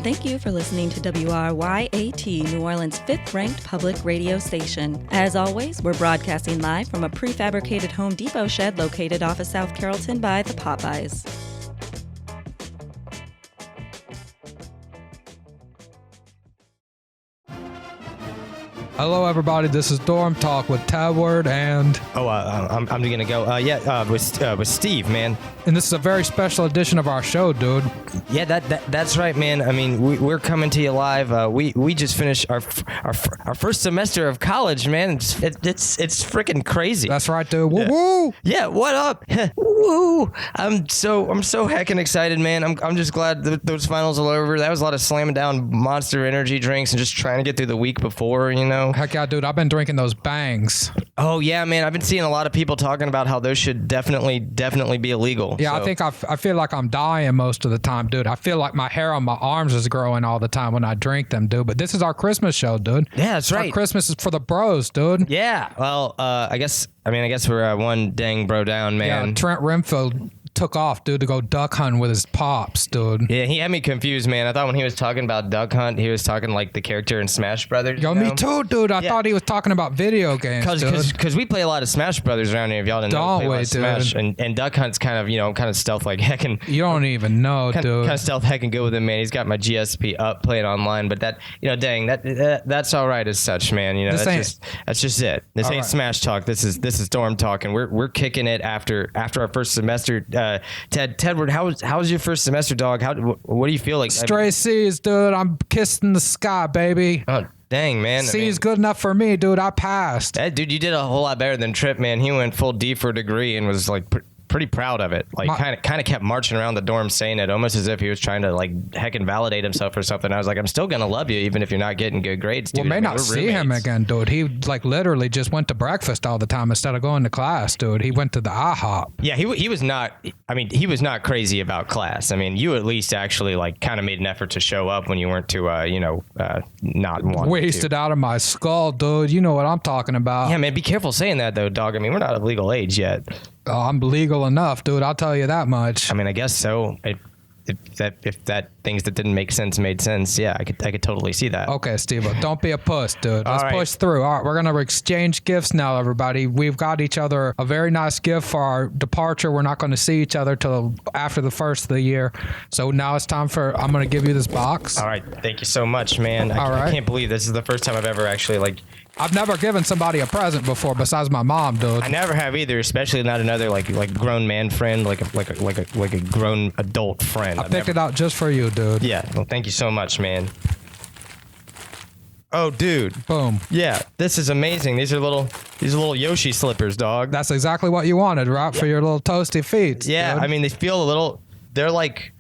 Thank you for listening to WRYAT, New Orleans' 5th-ranked public radio station. As always, we're broadcasting live from a prefabricated Home Depot shed located off of South Carrollton by the Popeyes. Hello, everybody. This is Dorm Talk with Tedward and... I'm going to go. With Steve, man. And this is a very special edition of our show, dude. Yeah, that's right, man. I mean, we're coming to you live. We just finished our first semester of college, man. It's freaking crazy. That's right, dude. Woo woo. Yeah, what up? Woo. I'm so heckin' excited, man. I'm just glad those finals are over. That was a lot of slamming down Monster energy drinks and just trying to get through the week before, you know. Heck yeah, dude. I've been drinking those bangs. Oh yeah, man. I've been seeing a lot of people talking about how those should definitely be illegal. Yeah, so. I think I feel like I'm dying most of the time, dude. I feel like my hair on my arms is growing all the time when I drink them, dude. But this is our Christmas show, dude. Yeah, that's right. Our Christmas is for the bros, dude. Yeah. Well, I guess we're one dang bro down, man. Yeah, Trent Renfield took off, dude, to go duck hunting with his pops, dude. Yeah, he had me confused, man. I thought when he was talking about duck hunt, he was talking like the character in Smash Brothers. Yo, me too, dude. I thought he was talking about video games, Because we play a lot of Smash Brothers around here. If y'all didn't know, we play a lot of Smash. And duck hunt's kind of stealth like heckin'. You don't even know, dude. Kind of stealth heckin' good with him, man. He's got my GSP up playing online, but that, dang, that's all right as such, man. You know, that's just it. This ain't right. Smash Talk. This is Dorm Talk, and we're kicking it after our first semester. Tedward, how was your first semester, dog? What do you feel like? Stray C's, dude. I'm kissing the sky, baby. Oh, dang, man. C's good enough for me, dude. I passed. Dude, you did a whole lot better than Trip, man. He went full D for a degree and was like pretty proud of it. Like kind of kept marching around the dorm saying it almost as if he was trying to like heckin' validate himself or something. I was like, I'm still gonna love you even if you're not getting good grades, dude. Well, may not see him again, dude. He like literally just went to breakfast all the time instead of going to class, dude. He went to the IHOP. Yeah, he was not. I mean, he was not crazy about class. I mean, you at least actually like kind of made an effort to show up when you weren't to not want wasted out of my skull, dude. You know what I'm talking about. Yeah, man. Be careful saying that though, dog. I mean, we're not of legal age yet. Oh, I'm legal enough, dude. I'll tell you that much. I mean, I guess so. If that things that didn't make sense made sense, yeah, I could totally see that. Okay, Steve, don't be a puss, dude. Let's right. push through. All right, we're gonna exchange gifts now, everybody. We've got each other a very nice gift for our departure. We're not going to see each other till after the first of the year. So now it's time I'm gonna give you this box. All right, thank you so much, man. I can't believe this is the first time I've ever actually I've never given somebody a present before besides my mom, dude. I never have either, especially not another like grown man friend, like a grown adult friend. I picked it out just for you, dude. Yeah, well, thank you so much, man. Oh, dude. Boom. Yeah, this is amazing. These are little Yoshi slippers, dog. That's exactly what you wanted, right? Yeah. For your little toasty feet. Yeah, dude. I mean, they feel a little. They're like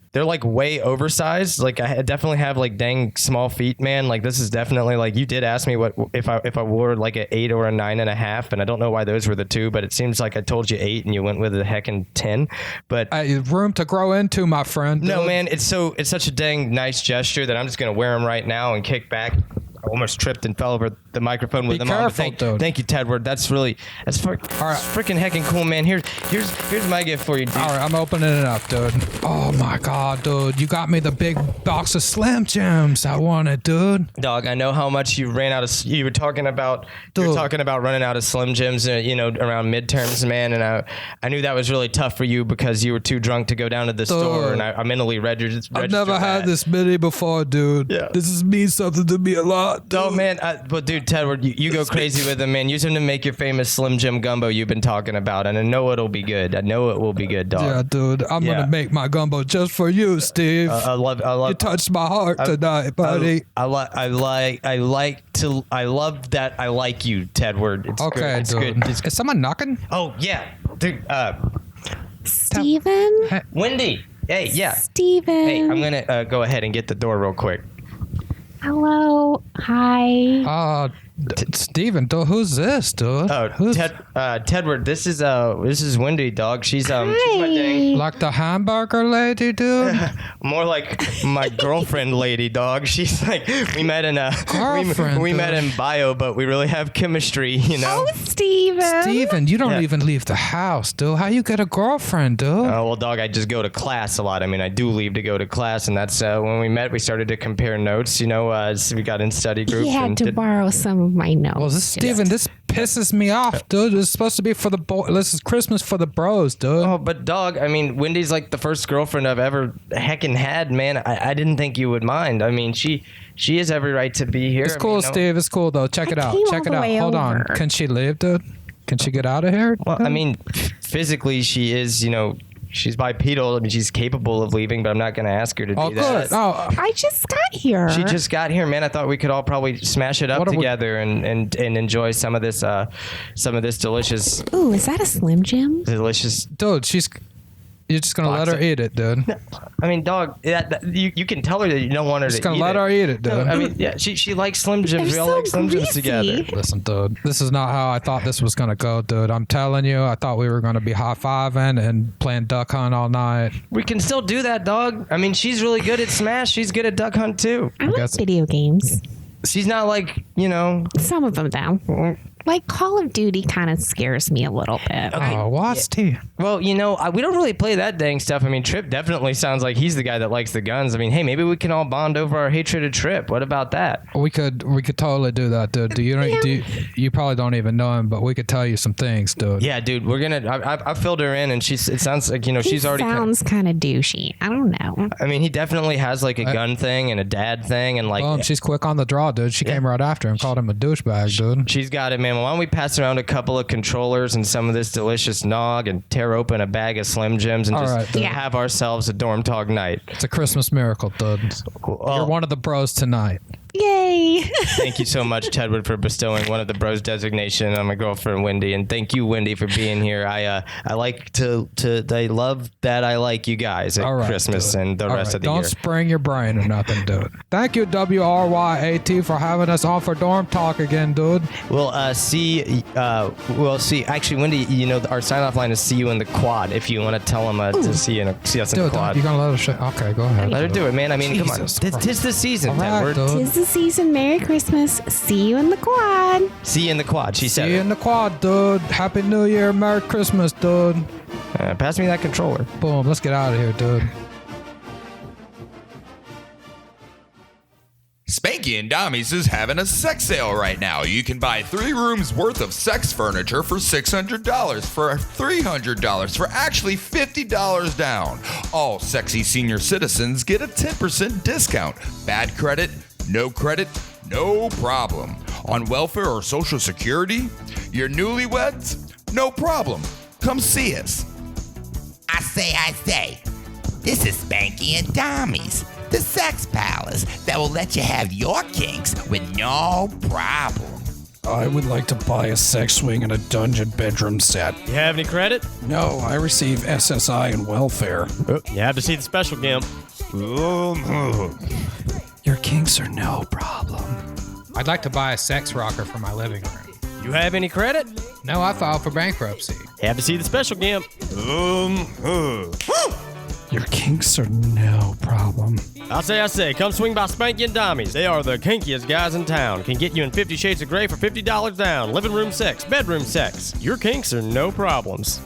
way oversized. Like I definitely have like dang small feet, man. Like this is definitely like you did ask me what if I wore like an 8 or a 9.5, and I don't know why those were the two, but it seems like I told you 8 and you went with a heckin' 10. But room to grow into, my friend. No, man, it's such a dang nice gesture that I'm just gonna wear them right now and kick back. I almost tripped and fell over the microphone with them on. Thank you, Tedward. That's freaking heckin' cool, man. Here's my gift for you, dude. All right, I'm opening it up, dude. Oh my god, dude, you got me the big box of Slim Jims I wanted, dude. Dog, I know how much you ran out of. You were talking about running out of Slim Jims, around midterms, man. And I knew that was really tough for you because you were too drunk to go down to the store, and I mentally registered. I've never had this many before, dude. Yeah. This means something to me a lot. Oh man, but dude, Tedward, you go crazy with them, man. Use them to make your famous Slim Jim gumbo you've been talking about, and I know it'll be good. I know it will be good, dog. Yeah, dude, I'm gonna make my gumbo just for you, Steve. I love. You touched my heart tonight, buddy. I love that. I like you, Tedward. It's okay, good. It's dude. good. Is someone knocking? Oh yeah, dude. Steven? Wendy. Hey, yeah. Steven. Hey, I'm gonna go ahead and get the door real quick. Hello. Hi. Steven, dude, who's this, dude? Oh, Tedward. This is Wendy, dog. She's my dang. Like the hamburger lady, dude. More like my girlfriend, lady, dog. She's like we met in we met in bio, but we really have chemistry, you know. Oh, Steven. Steven, you don't even leave the house, dude. How you get a girlfriend, dude? Oh, well, dog, I just go to class a lot. I mean, I do leave to go to class, and that's when we met. We started to compare notes, you know. So we got in study groups. He had to borrow some of my notes. Well, Steven, this pisses me off, dude. It's supposed to be for the boy. This is Christmas for the bros, dude. Oh, but dog, I mean, Wendy's like the first girlfriend I've ever heckin' had, man. I didn't think you would mind. I mean, she has every right to be here. It's cool, Steve. It's cool, though. Check it out. Check it out. Hold on. Can she leave, dude? Can she get out of here? Well, I mean, physically, she is, you know, she's bipedal. I mean, she's capable of leaving, but I'm not going to ask her to do that. Good. Oh, I just got here. She just got here, man. I thought we could all probably smash it up together and enjoy some of this delicious. Ooh, is that a Slim Jim? Delicious. Dude, you're just going to let her eat it, dude. I mean, dog, you can tell her that you don't want her to eat it. Just going to let her eat it, dude. No, I mean, yeah, she likes Slim Jims. We all so like Slim Jims greasy. together. Listen, dude, this is not how I thought this was going to go, dude. I'm telling you, I thought we were going to be high-fiving and playing Duck Hunt all night. We can still do that, dog. I mean, she's really good at Smash. She's good at Duck Hunt, too. I like video games. She's not like, you know. Some of them, though. Like Call of Duty kind of scares me a little bit. Okay. Oh, what's T? Well, you know, we don't really play that dang stuff. I mean, Trip definitely sounds like he's the guy that likes the guns. I mean, hey, maybe we can all bond over our hatred of Trip. What about that? We could totally do that, dude. You probably don't even know him, but we could tell you some things, dude. Yeah, dude, we're gonna. I filled her in, and it sounds like, you know, she's already. Sounds kind of douchey. I don't know. I mean, he definitely has like a gun thing and a dad thing, and like. She's quick on the draw, dude. She came right after and called him a douchebag, dude. She's got it, man. Why don't we pass around a couple of controllers and some of this delicious nog and tear open a bag of Slim Jims and have ourselves a Dorm Talk night. It's a Christmas miracle, dude. You're one of the bros tonight. Yay. Thank you so much, Tedward, for bestowing one of the bros designation on my girlfriend, Wendy. And thank you, Wendy, for being here. I love that I like you guys at Christmas and the rest of the year. Don't spring your brain or nothing, dude. Thank you, WRYAT, for having us on for Dorm Talk again, dude. We'll see. Actually, Wendy, you know, our sign-off line is "See you in the quad." If you want to tell them to see us in the quad. You gonna let her? Okay, go ahead. Let her do it, man. I mean, come on. Tis the season, Tedward. Tis the season. Merry Christmas. See you in the quad. See you in the quad. She said. See you in the quad, dude. Happy New Year. Merry Christmas, dude. Pass me that controller. Boom. Let's get out of here, dude. Spanky and Dommies is having a sex sale right now. You can buy 3 rooms worth of sex furniture for $600, for $300, for actually $50 down. All sexy senior citizens get a 10% discount. Bad credit, no problem. On welfare or social security? Your newlyweds? No problem. Come see us. I say. This is Spanky and Dommies, the sex palace that will let you have your kinks with no problem. I would like to buy a sex swing and a dungeon bedroom set. You have any credit? No, I receive SSI and welfare. You have to see the special gimp. Your kinks are no problem. I'd like to buy a sex rocker for my living room. You have any credit? No, I filed for bankruptcy. You have to see the special gimp. Your kinks are no problem. I say, come swing by Spanky and Dommies. They are the kinkiest guys in town. Can get you in 50 Shades of Grey for $50 down. Living room sex, bedroom sex. Your kinks are no problems.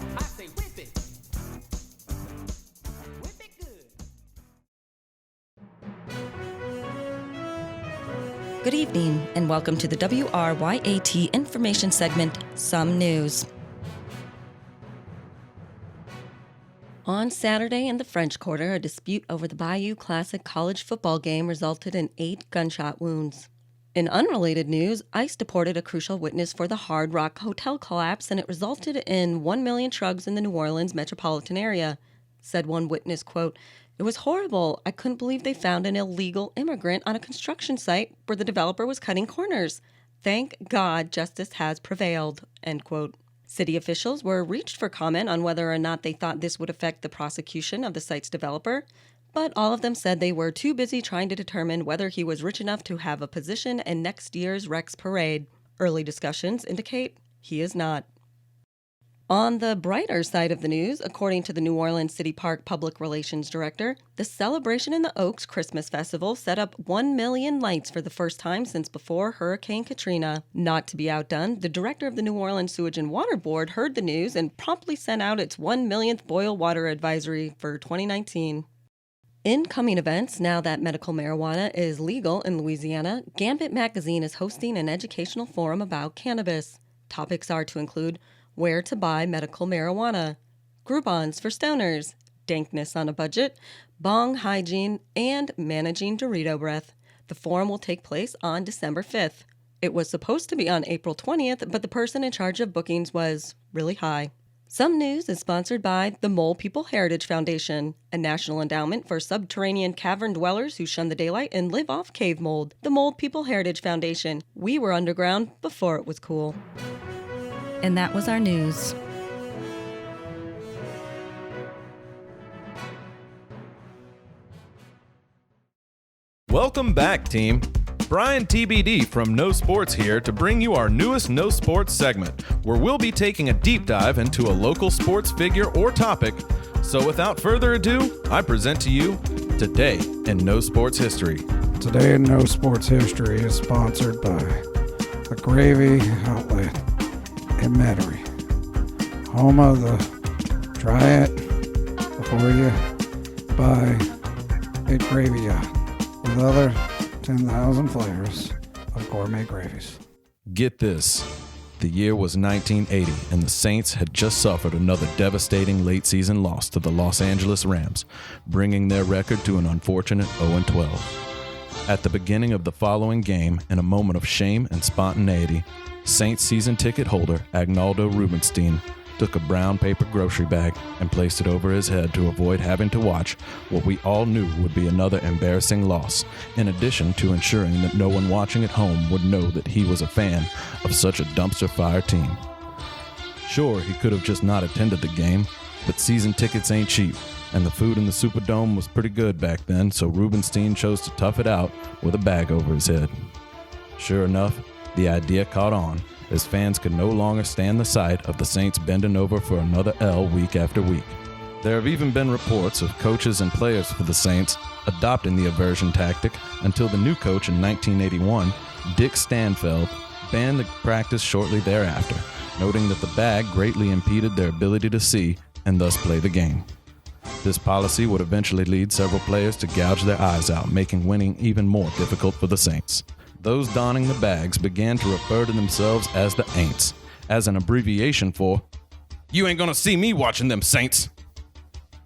Good evening, and welcome to the WRYAT information segment, Some News. On Saturday in the French Quarter, a dispute over the Bayou Classic college football game resulted in 8 gunshot wounds. In unrelated news, ICE deported a crucial witness for the Hard Rock Hotel collapse, and it resulted in 1 million shrugs in the New Orleans metropolitan area. Said one witness, quote, "It was horrible. I couldn't believe they found an illegal immigrant on a construction site where the developer was cutting corners. Thank God justice has prevailed," end quote. City officials were reached for comment on whether or not they thought this would affect the prosecution of the site's developer, but all of them said they were too busy trying to determine whether he was rich enough to have a position in next year's Rex Parade. Early discussions indicate he is not. On the brighter side of the news, according to the New Orleans City Park Public Relations Director, the Celebration in the Oaks Christmas Festival set up 1 million lights for the first time since before Hurricane Katrina. Not to be outdone, the director of the New Orleans Sewage and Water Board heard the news and promptly sent out its 1 millionth boil water advisory for 2019. Incoming events, now that medical marijuana is legal in Louisiana, Gambit Magazine is hosting an educational forum about cannabis. Topics are to include where to buy medical marijuana, Groupons for stoners, dankness on a budget, bong hygiene, and managing Dorito breath. The forum will take place on December 5th. It was supposed to be on April 20th, but the person in charge of bookings was really high. Some news is sponsored by the Mole People Heritage Foundation, a national endowment for subterranean cavern dwellers who shun the daylight and live off cave mold. The Mole People Heritage Foundation. We were underground before it was cool. And that was our news. Welcome back, team. Brian TBD from No Sports here to bring you our newest No Sports segment, where we'll be taking a deep dive into a local sports figure or topic. So without further ado, I present to you Today in No Sports History. Today in No Sports History is sponsored by the Gravy Outlet in Metairie, home of the try it before you buy a gravy yacht with other 10,000 flavors of gourmet gravies. Get this. The year was 1980, and the Saints had just suffered another devastating late-season loss to the Los Angeles Rams, bringing their record to an unfortunate 0-12. At the beginning of the following game, in a moment of shame and spontaneity, Saints season ticket holder Agnaldo Rubenstein took a brown paper grocery bag and placed it over his head to avoid having to watch what we all knew would be another embarrassing loss, in addition to ensuring that no one watching at home would know that he was a fan of such a dumpster fire team. Sure, he could have just not attended the game, but season tickets ain't cheap, and the food in the Superdome was pretty good back then, so Rubenstein chose to tough it out with a bag over his head. Sure enough, the idea caught on, as fans could no longer stand the sight of the Saints bending over for another L week after week. There have even been reports of coaches and players for the Saints adopting the aversion tactic until the new coach in 1981, Dick Stanfeld, banned the practice shortly thereafter, noting that the bag greatly impeded their ability to see and thus play the game. This policy would eventually lead several players to gouge their eyes out, making winning even more difficult for the Saints. Those donning the bags began to refer to themselves as the Aints, as an abbreviation for, "You ain't gonna see me watching them Saints."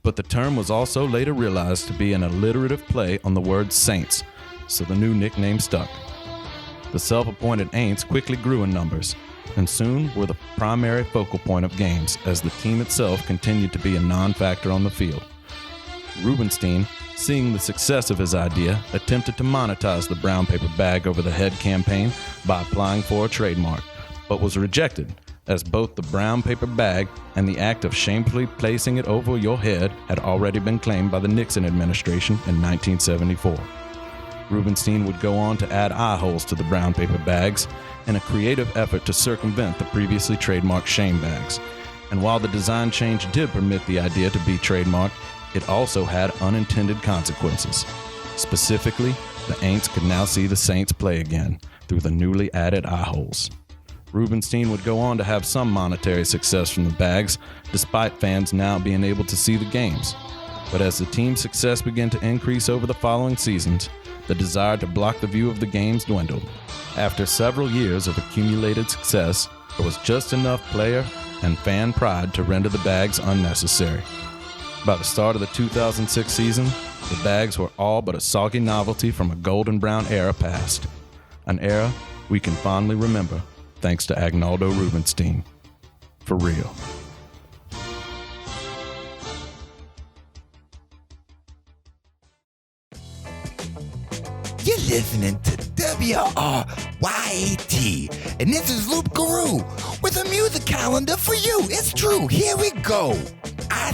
But the term was also later realized to be an alliterative play on the word Saints, so the new nickname stuck. The self-appointed Aints quickly grew in numbers, and soon were the primary focal point of games, as the team itself continued to be a non-factor on the field. Rubenstein, seeing the success of his idea, attempted to monetize the brown paper bag over the head campaign by applying for a trademark, but was rejected, as both the brown paper bag and the act of shamefully placing it over your head had already been claimed by the Nixon administration in 1974. Rubenstein would go on to add eye holes to the brown paper bags in a creative effort to circumvent the previously trademarked shame bags. And while the design change did permit the idea to be trademarked, it also had unintended consequences. Specifically, the Aints could now see the Saints play again through the newly added eye holes. Rubenstein would go on to have some monetary success from the bags, despite fans now being able to see the games. But as the team's success began to increase over the following seasons, the desire to block the view of the games dwindled. After several years of accumulated success, there was just enough player and fan pride to render the bags unnecessary. By the start of the 2006 season, the bags were all but a soggy novelty from a golden brown era past. An era we can fondly remember, thanks to Agnaldo Rubenstein. For real. You're listening to WRYAT, and this is Loop Guru with a music calendar for you. It's true. Here we go. I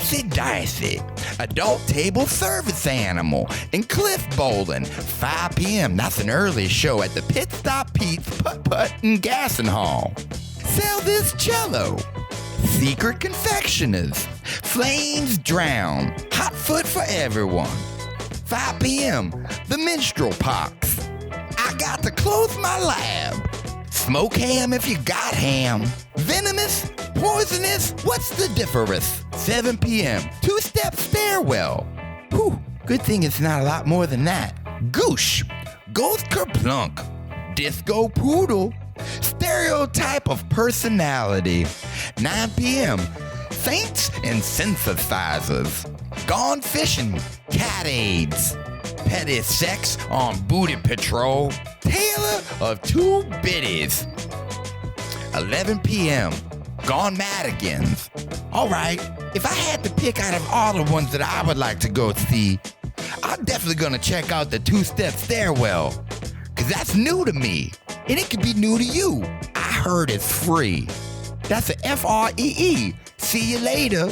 said, adult table service animal, and Cliff Bowling, 5 p.m. That's an early show at the Pit Stop Pete's Putt-Putt and Gasson Hall. Sell this cello. Secret Confectioners, Flames Drown, Hot Foot for Everyone. 5 p.m., The Minstrel Pox. I got to close my lab. Smoke ham if you got ham. Venomous, poisonous, what's the difference? 7 p.m., Two-Step Stairwell. Whew, good thing it's not a lot more than that. Goosh, Ghost Kerplunk, Disco Poodle, Stereotype of Personality. 9 p.m., Saints and Synthesizers. Gone Fishing, Cat Aids. Petty Sex on Booty Patrol. Taylor of Two Biddies. 11 p.m., Gone Madigans. All right, if I had to pick out of all the ones that I would like to go see, I'm definitely going to check out the Two-Step Stairwell, because that's new to me, and it could be new to you. I heard it's free. That's a FREE. See you later.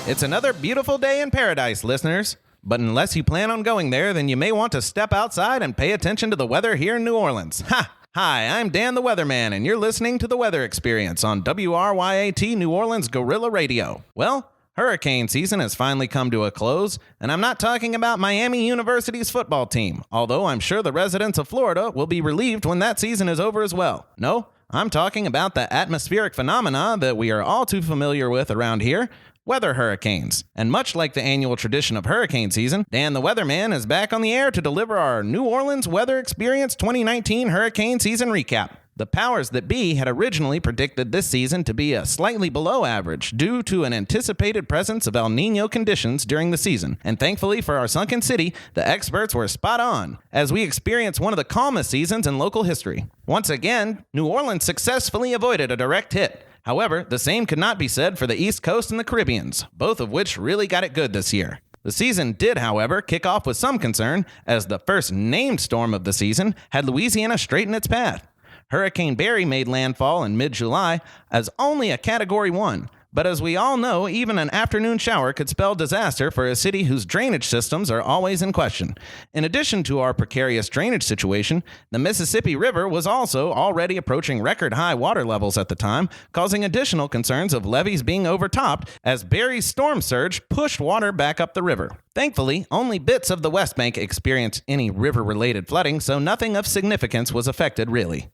It's another beautiful day in paradise, listeners. But unless you plan on going there, then you may want to step outside and pay attention to the weather here in New Orleans. Ha! Hi, I'm Dan the Weatherman, and you're listening to The Weather Experience on WRYAT New Orleans Guerrilla Radio. Well, hurricane season has finally come to a close, and I'm not talking about Miami University's football team, although I'm sure the residents of Florida will be relieved when that season is over as well. No, I'm talking about the atmospheric phenomena that we are all too familiar with around here, weather hurricanes. And much like the annual tradition of hurricane season, Dan the Weatherman is back on the air to deliver our New Orleans Weather Experience 2019 hurricane season recap. The powers that be had originally predicted this season to be a slightly below average due to an anticipated presence of El Nino conditions during the season. And thankfully for our sunken city, the experts were spot on, as we experience one of the calmest seasons in local history. Once again, New Orleans successfully avoided a direct hit. However, the same could not be said for the East Coast and the Caribbeans, both of which really got it good this year. The season did, however, kick off with some concern, as the first named storm of the season had Louisiana straight in its path. Hurricane Barry made landfall in mid-July as only a Category 1, but as we all know, even an afternoon shower could spell disaster for a city whose drainage systems are always in question. In addition to our precarious drainage situation, the Mississippi River was also already approaching record-high water levels at the time, causing additional concerns of levees being overtopped as Barry's storm surge pushed water back up the river. Thankfully, only bits of the West Bank experienced any river-related flooding, so nothing of significance was affected really.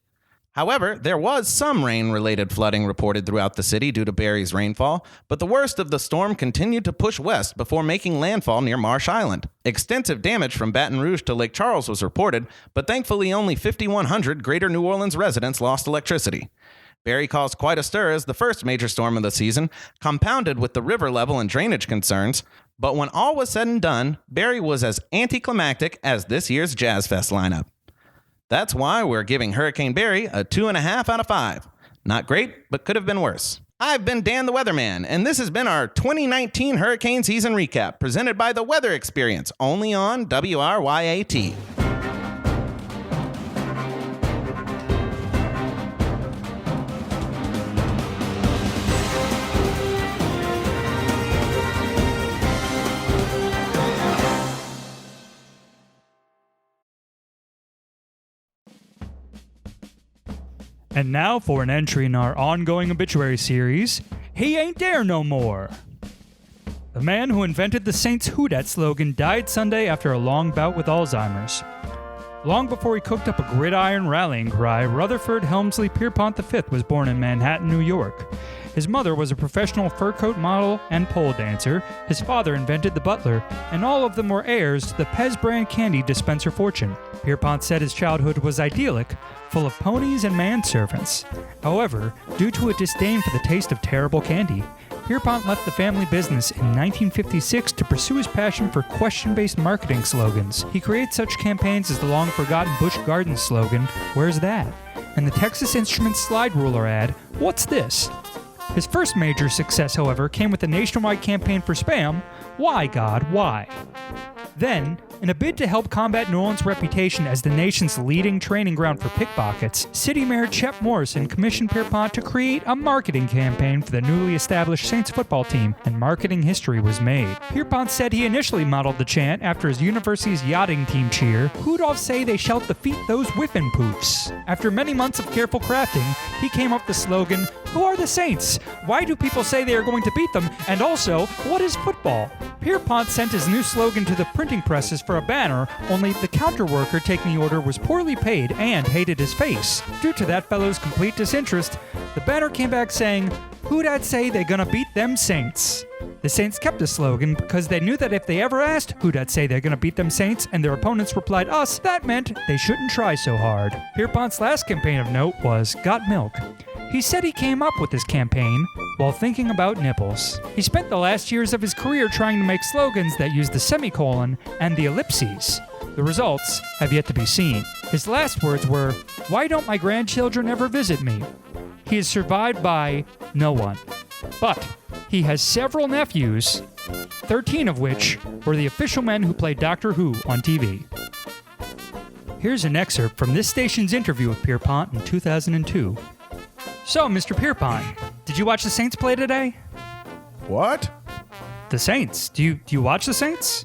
However, there was some rain-related flooding reported throughout the city due to Barry's rainfall, but the worst of the storm continued to push west before making landfall near Marsh Island. Extensive damage from Baton Rouge to Lake Charles was reported, but thankfully only 5,100 greater New Orleans residents lost electricity. Barry caused quite a stir as the first major storm of the season, compounded with the river level and drainage concerns, but when all was said and done, Barry was as anticlimactic as this year's Jazz Fest lineup. That's why we're giving Hurricane Barry a 2.5 out of 5. Not great, but could have been worse. I've been Dan the Weatherman, and this has been our 2019 hurricane season recap presented by The Weather Experience, only on WRYAT. And now for an entry in our ongoing obituary series, He Ain't Dere No More. The man who invented the Saints Who Dat slogan died Sunday after a long bout with Alzheimer's. Long before he cooked up a gridiron rallying cry, Rutherford Helmsley Pierpont V was born in Manhattan, New York. His mother was a professional fur coat model and pole dancer, his father invented the butler, and all of them were heirs to the Pez brand candy dispenser fortune. Pierpont said his childhood was idyllic, full of ponies and manservants. However, due to a disdain for the taste of terrible candy, Pierpont left the family business in 1956 to pursue his passion for question-based marketing slogans. He created such campaigns as the long-forgotten Busch Gardens slogan, "Where's that?" and the Texas Instruments slide ruler ad, "What's this?" His first major success, however, came with the nationwide campaign for Spam, Why God, Why? Then, in a bid to help combat New Orleans' reputation as the nation's leading training ground for pickpockets, City Mayor Chet Morrison commissioned Pierpont to create a marketing campaign for the newly established Saints football team, and marketing history was made. Pierpont said he initially modeled the chant after his university's yachting team cheer, "Who'd all say they shall defeat those whiffin' poofs?" After many months of careful crafting, he came up with the slogan, "Who are the Saints? Why do people say they are going to beat them? And also, what is football?" Pierpont sent his new slogan to the printing presses for a banner, only the counter worker taking the order was poorly paid and hated his face. Due to that fellow's complete disinterest, the banner came back saying, "Who Dat say they gonna beat them Saints?" The Saints kept the slogan because they knew that if they ever asked who Dat say they're gonna beat them Saints and their opponents replied us, that meant they shouldn't try so hard. Pierpont's last campaign of note was Got Milk. He said he came up with this campaign while thinking about nipples. He spent the last years of his career trying to make slogans that use the semicolon and the ellipses. The results have yet to be seen. His last words were, "Why don't my grandchildren ever visit me?" He is survived by no one. But he has several nephews, 13 of which were the official men who played Doctor Who on TV. Here's an excerpt from this station's interview with Pierpont in 2002. So, Mr. Pierpont, did you watch the Saints play today? What? The Saints. Do you watch the Saints?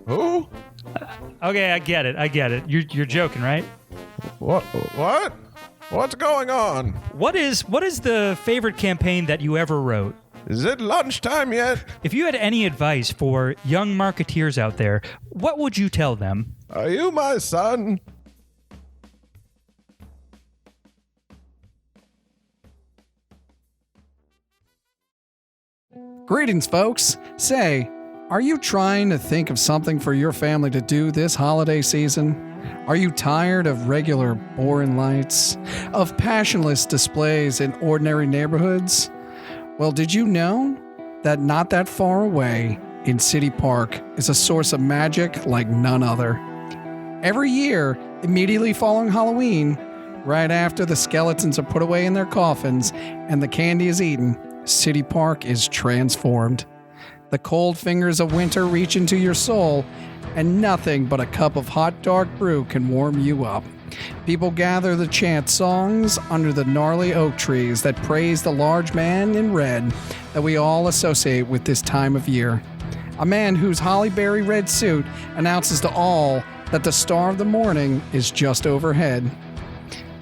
Who? Okay, I get it. You're joking, right? What? What's going on? What is the favorite campaign that you ever wrote? Is it lunchtime yet? If you had any advice for young marketeers out there, what would you tell them? Are you my son? Greetings, folks. Say, are you trying to think of something for your family to do this holiday season? Are you tired of regular boring lights? Of passionless displays in ordinary neighborhoods? Well, did you know that not that far away in City Park is a source of magic like none other? Every year, immediately following Halloween, right after the skeletons are put away in their coffins and the candy is eaten, City Park is transformed. The cold fingers of winter reach into your soul, and nothing but a cup of hot dark brew can warm you up. People gather to chant songs under the gnarly oak trees that praise the large man in red that we all associate with this time of year. A man whose holly berry red suit announces to all that the star of the morning is just overhead.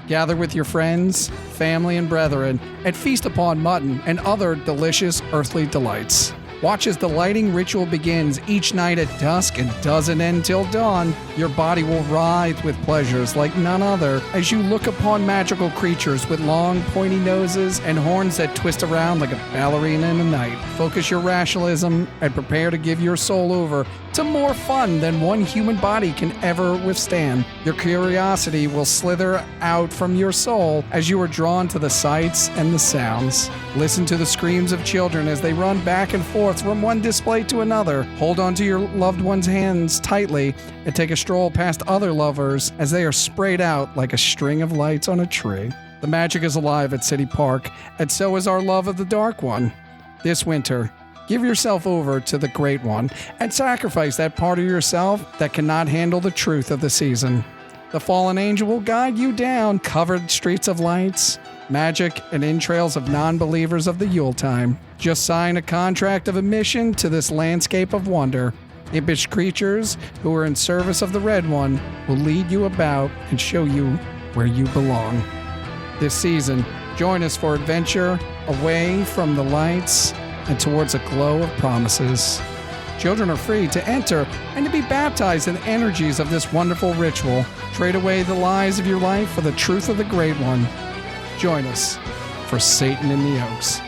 Gather with your friends, family, and brethren, and feast upon mutton and other delicious earthly delights. Watch as the lighting ritual begins each night at dusk and doesn't end till dawn. Your body will writhe with pleasures like none other as you look upon magical creatures with long, pointy noses and horns that twist around like a ballerina in the night. Focus your rationalism and prepare to give your soul over to more fun than one human body can ever withstand. Your curiosity will slither out from your soul as you are drawn to the sights and the sounds. Listen to the screams of children as they run back and forth from one display to another. Hold onto your loved one's hands tightly and take a stroll past other lovers as they are sprayed out like a string of lights on a tree. The magic is alive at City Park, and so is our love of the Dark One. This winter, give yourself over to the Great One and sacrifice that part of yourself that cannot handle the truth of the season. The fallen angel will guide you down covered streets of lights, magic, and entrails of non-believers of the Yuletime. Just sign a contract of admission to this landscape of wonder. Impish creatures who are in service of the Red One will lead you about and show you where you belong. This season, join us for adventure away from the lights and towards a glow of promises. Children are free to enter and to be baptized in the energies of this wonderful ritual. Trade away the lies of your life for the truth of the Great One. Join us for Satan in the Oaks.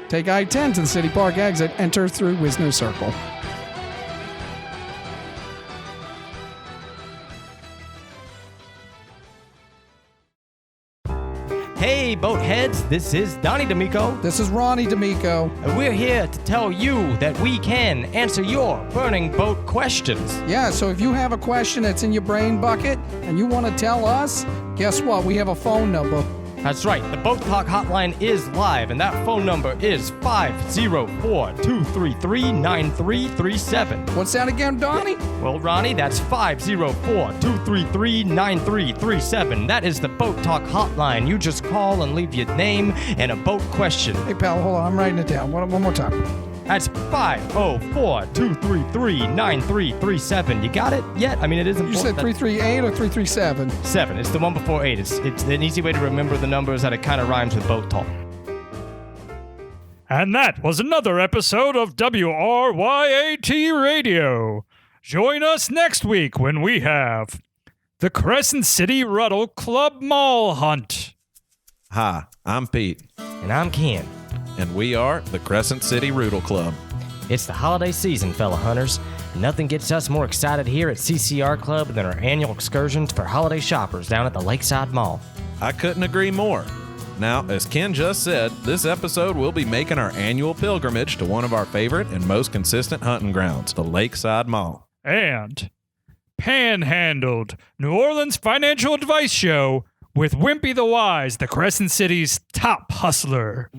Take I-10 to the City Park exit, enter through Wisner Circle. Hey, boat heads, this is Donnie Damico. This is Ronnie D'Amico. And we're here to tell you that we can answer your burning boat questions. Yeah, so if you have a question that's in your brain bucket and you want to tell us, guess what? We have a phone number. That's right, the Boat Talk hotline is live, and that phone number is 504-233-9337. What's that again, Donnie? Well, Ronnie, that's 504-233-9337. That is the Boat Talk hotline. You just call and leave your name and a boat question. Hey, pal, hold on. I'm writing it down. One more time. That's 504-233-9337. You got it yet? I mean, it is important. You said 338 or 337? 7. It's the one before 8. It's an easy way to remember the numbers that it kind of rhymes with Boat Talk. And that was another episode of WRYAT Radio. Join us next week when we have the Crescent City Ruddle Club Mall Hunt. Hi, I'm Pete. And I'm Ken. And we are the Crescent City Roodle Club. It's the holiday season, fellow hunters. Nothing gets us more excited here at CCR Club than our annual excursions for holiday shoppers down at the Lakeside Mall. I couldn't agree more. Now, as Ken just said, this episode we'll be making our annual pilgrimage to one of our favorite and most consistent hunting grounds, the Lakeside Mall. And Panhandled, New Orleans financial advice show with Wimpy the Wise, the Crescent City's top hustler.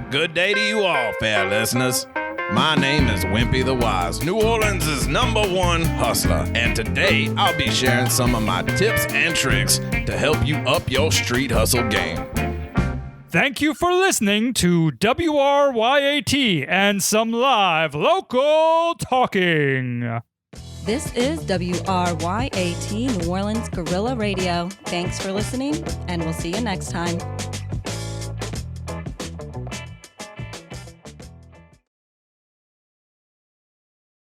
Good day to you all, fair listeners. My name is Wimpy the Wise, New Orleans' #1 hustler, and today I'll be sharing some of my tips and tricks to help you up your street hustle game. Thank you for listening to WRYAT and some live local talking. This is WRYAT New Orleans Guerrilla Radio. Thanks for listening, and we'll see you next time.